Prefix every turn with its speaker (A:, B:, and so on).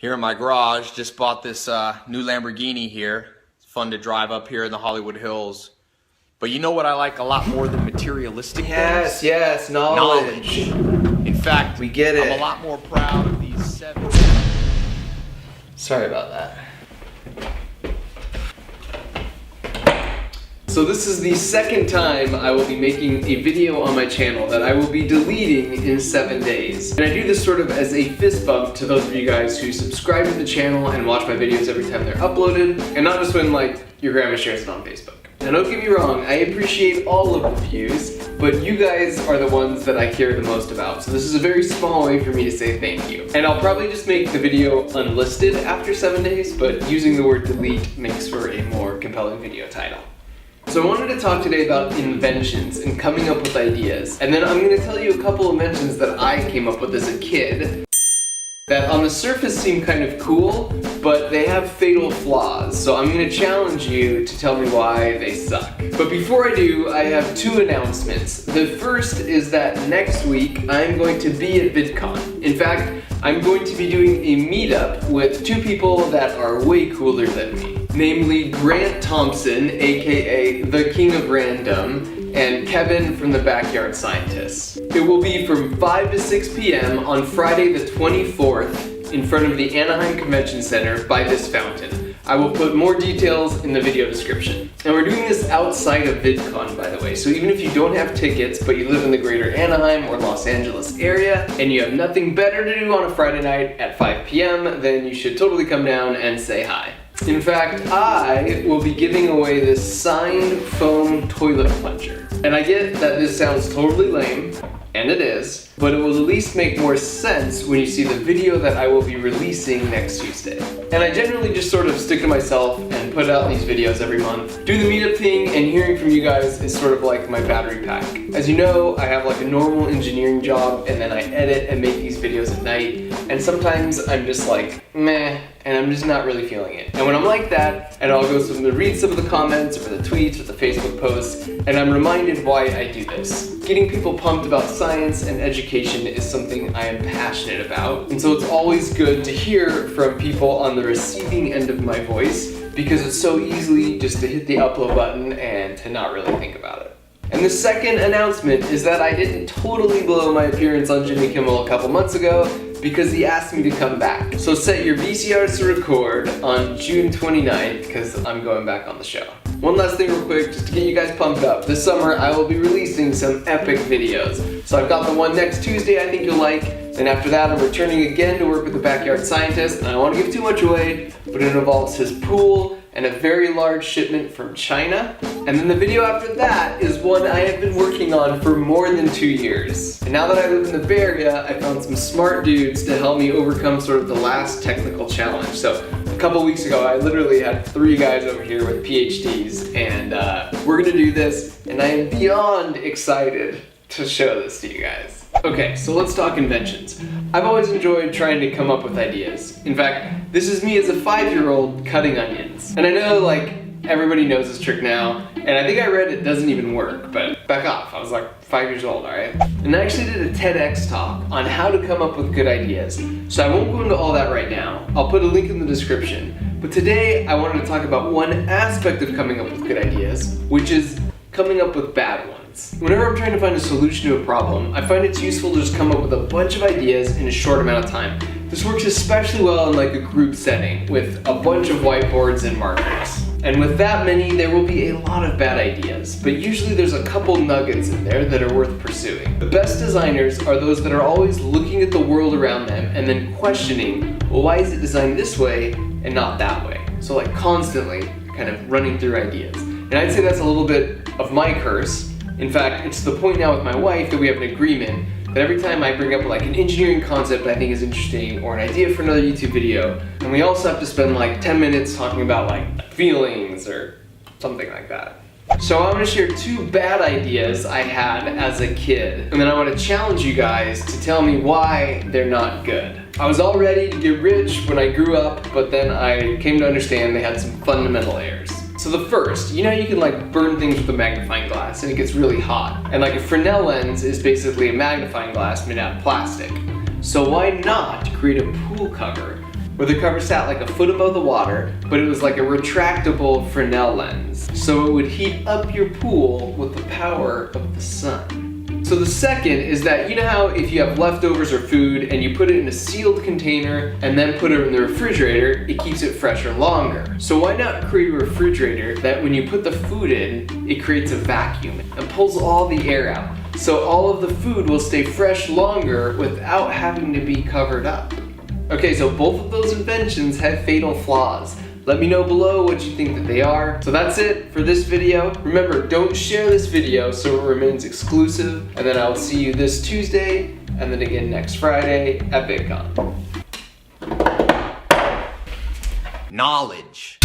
A: Here in my garage, just bought this new Lamborghini here. It's fun to drive up here in the Hollywood Hills. But you know what I like a lot more than materialistic things?
B: Yes, knowledge.
A: In fact,
B: we get it.
A: I'm a lot more proud of these 7.
B: Sorry about that. So this is the second time I will be making a video on my channel that I will be deleting in 7 days. And I do this sort of as a fist bump to those of you guys who subscribe to the channel and watch my videos every time they're uploaded, and not just when like your grandma shares it on Facebook. Now don't get me wrong, I appreciate all of the views, but you guys are the ones that I care the most about. So this is a very small way for me to say thank you. And I'll probably just make the video unlisted after 7 days, but using the word delete makes for a more compelling video title. So I wanted to talk today about inventions and coming up with ideas. And then I'm going to tell you a couple of inventions that I came up with as a kid that on the surface seem kind of cool, but they have fatal flaws. So I'm going to challenge you to tell me why they suck. But before I do, I have 2 announcements. The first is that next week I'm going to be at VidCon. In fact, I'm going to be doing a meetup with 2 people that are way cooler than me. Namely Grant Thompson, aka the King of Random, and Kevin from the Backyard Scientists. It will be from 5 to 6 p.m. on Friday the 24th in front of the Anaheim Convention Center by this fountain. I will put more details in the video description. And we're doing this outside of VidCon, by the way, so even if you don't have tickets but you live in the greater Anaheim or Los Angeles area and you have nothing better to do on a Friday night at 5 p.m., then you should totally come down and say hi. In fact, I will be giving away this signed foam toilet plunger. And I get that this sounds totally lame, and it is, but it will at least make more sense when you see the video that I will be releasing next Tuesday. And I generally just sort of stick to myself and put out these videos every month. Do the meetup thing, and hearing from you guys is sort of like my battery pack. As you know, I have like a normal engineering job, and then I edit and make these videos at night, and sometimes I'm just like, meh, and I'm just not really feeling it. And when I'm like that, and I'll go to read some of the comments or the tweets or the Facebook posts, and I'm reminded why I do this. Getting people pumped about science and education is something I am passionate about, and so it's always good to hear from people on the receiving end of my voice, because it's so easy just to hit the upload button and to not really think about it. And the second announcement is that I didn't totally blow my appearance on Jimmy Kimmel a couple months ago, because he asked me to come back. So set your VCRs to record on June 29th, because I'm going back on the show. One last thing real quick, just to get you guys pumped up. This summer I will be releasing some epic videos. So I've got the one next Tuesday I think you'll like, and after that I'm returning again to work with the Backyard Scientist, and I don't want to give too much away, but it involves his pool and a very large shipment from China. And then the video after that is one I have been working on for more than 2 years. And now that I live in the Bay Area, I found some smart dudes to help me overcome sort of the last technical challenge. So a couple weeks ago, I literally had 3 guys over here with PhDs, and we're gonna do this, and I am beyond excited to show this to you guys. Okay, so let's talk inventions. I've always enjoyed trying to come up with ideas. In fact, this is me as a 5-year-old cutting onions. And I know like everybody knows this trick now, and I think I read it doesn't even work, but back off, I was like 5 years old, alright? And I actually did a TEDx talk on how to come up with good ideas. So I won't go into all that right now. I'll put a link in the description. But today I wanted to talk about one aspect of coming up with good ideas, which is coming up with bad ones. Whenever I'm trying to find a solution to a problem, I find it's useful to just come up with a bunch of ideas in a short amount of time. This works especially well in like a group setting with a bunch of whiteboards and markers. And with that many, there will be a lot of bad ideas, but usually there's a couple nuggets in there that are worth pursuing. The best designers are those that are always looking at the world around them and then questioning, well, why is it designed this way and not that way? So like constantly kind of running through ideas. And I'd say that's a little bit of my curse. In fact, it's to the point now with my wife that we have an agreement that every time I bring up like an engineering concept I think is interesting or an idea for another YouTube video, and we also have to spend like 10 minutes talking about like feelings or something like that. So I'm going to share 2 bad ideas I had as a kid, and then I want to challenge you guys to tell me why they're not good. I was all ready to get rich when I grew up, but then I came to understand they had some fundamental errors. So the first, you know you can like burn things with a magnifying glass and it gets really hot. And like a Fresnel lens is basically a magnifying glass made out of plastic. So why not create a pool cover where the cover sat like a foot above the water, but it was like a retractable Fresnel lens. So it would heat up your pool with the power of the sun. So the second is that, you know how if you have leftovers or food and you put it in a sealed container and then put it in the refrigerator, it keeps it fresher longer. So why not create a refrigerator that when you put the food in, it creates a vacuum and pulls all the air out. So all of the food will stay fresh longer without having to be covered up. Okay, so both of those inventions have fatal flaws. Let me know below what you think that they are. So that's it for this video. Remember, don't share this video so it remains exclusive. And then I will see you this Tuesday and then again next Friday at VidCon.
A: Knowledge.